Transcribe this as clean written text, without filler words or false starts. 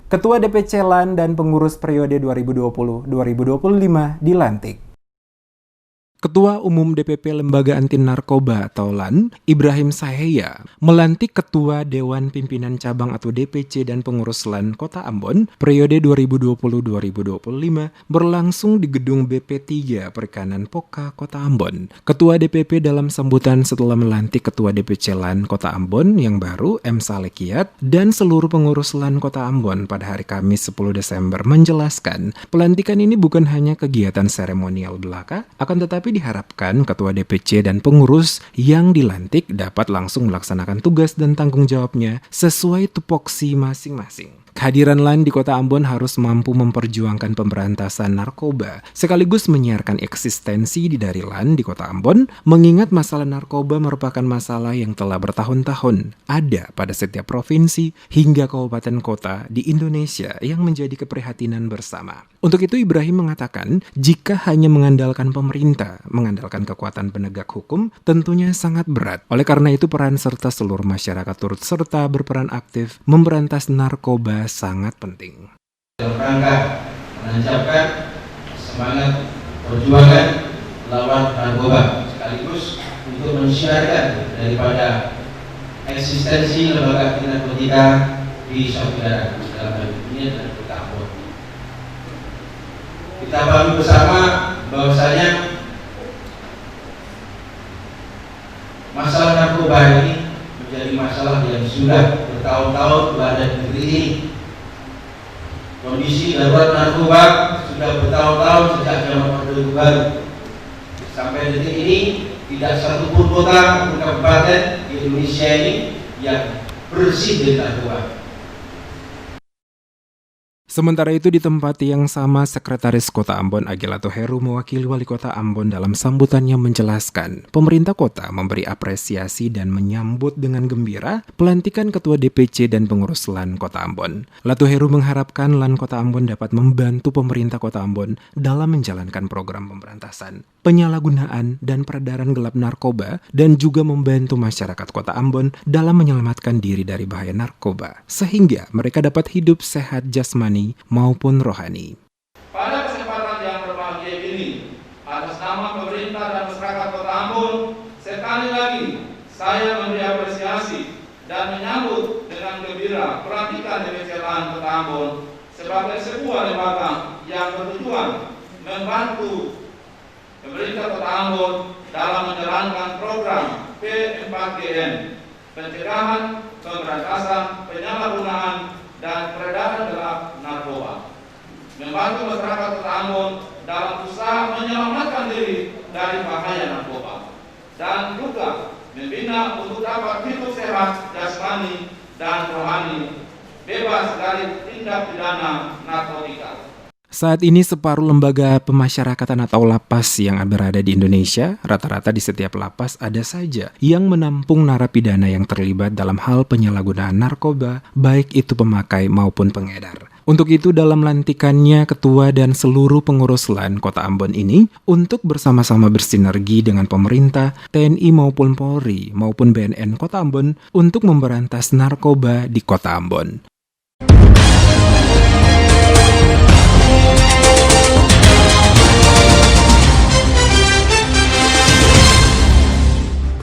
Ketua DPC LAN dan pengurus periode 2020-2025 dilantik. Ketua Umum DPP Lembaga Anti Narkoba atau LAN, Ibrahim Saheya, melantik Ketua Dewan Pimpinan Cabang atau DPC dan pengurus LAN Kota Ambon periode 2020-2025 berlangsung di Gedung BP3 Perikanan Poka, Kota Ambon. Ketua DPP dalam sambutan setelah melantik Ketua DPC LAN Kota Ambon yang baru, M. Salekiat, dan seluruh pengurus LAN Kota Ambon pada hari Kamis 10 Desember menjelaskan, pelantikan ini bukan hanya kegiatan seremonial belaka, akan tetapi diharapkan Ketua DPC dan pengurus yang dilantik dapat langsung melaksanakan tugas dan tanggung jawabnya sesuai tupoksi masing-masing. Kehadiran LAN di Kota Ambon harus mampu memperjuangkan pemberantasan narkoba, sekaligus menyiarkan eksistensi dari LAN di Kota Ambon, mengingat masalah narkoba merupakan masalah yang telah bertahun-tahun ada pada setiap provinsi hingga kabupaten kota di Indonesia yang menjadi keprihatinan bersama. Untuk itu Ibrahim mengatakan, jika hanya mengandalkan pemerintah, mengandalkan kekuatan penegak hukum, tentunya sangat berat. Oleh karena itu peran serta seluruh masyarakat turut serta berperan aktif memberantas narkoba sangat penting. Dalam rangka menancapkan semangat perjuangan lawan narkoba, sekaligus untuk mensiarkan daripada eksistensi lembaga anti narkotika di suatu daerah dalam hal ini adalah Kota Ambon. Kita pahami bersama bahwasanya masalah narkoba ini menjadi masalah yang sudah bertahun-tahun berada di negeri ini. Kondisi darurat narkoba sudah bertahun-tahun sejak zaman Orde Baru. Sampai detik ini tidak satupun kota atau kabupaten di Indonesia ini yang bersih dari narkoba. Sementara itu di tempat yang sama, Sekretaris Kota Ambon Agilato Heru mewakili Wali Kota Ambon dalam sambutannya menjelaskan, pemerintah kota memberi apresiasi dan menyambut dengan gembira pelantikan Ketua DPC dan pengurus LAN Kota Ambon. Lato Heru mengharapkan LAN Kota Ambon dapat membantu pemerintah Kota Ambon dalam menjalankan program pemberantasan penyalahgunaan dan peredaran gelap narkoba dan juga membantu masyarakat Kota Ambon dalam menyelamatkan diri dari bahaya narkoba sehingga mereka dapat hidup sehat jasmani maupun rohani. Pada kesempatan yang berbahagia ini, atas nama pemerintah dan masyarakat Kota Ambon, sekali lagi saya memberi apresiasi dan menyambut dengan gembira pelantikan DPC LAN Kota Ambon sebagai sebuah lembaga yang bertujuan membantu pemerintah Kota Ambon dalam menjalankan program P4GN, pencegahan, pemberantasan, penyalahgunaan, dan peredaran gelap narkoba. Membantu masyarakat Kota Ambon dalam usaha menyelamatkan diri dari bahaya narkoba. Dan juga membina untuk dapat hidup sehat, jasmani, dan rohani, bebas dari tindak pidana narkotika. Saat ini separuh lembaga pemasyarakatan atau lapas yang berada di Indonesia, rata-rata di setiap lapas ada saja yang menampung narapidana yang terlibat dalam hal penyalahgunaan narkoba, baik itu pemakai maupun pengedar. Untuk itu dalam lantikannya Ketua dan seluruh pengurus LAN Kota Ambon ini untuk bersama-sama bersinergi dengan pemerintah, TNI maupun Polri maupun BNN Kota Ambon untuk memberantas narkoba di Kota Ambon.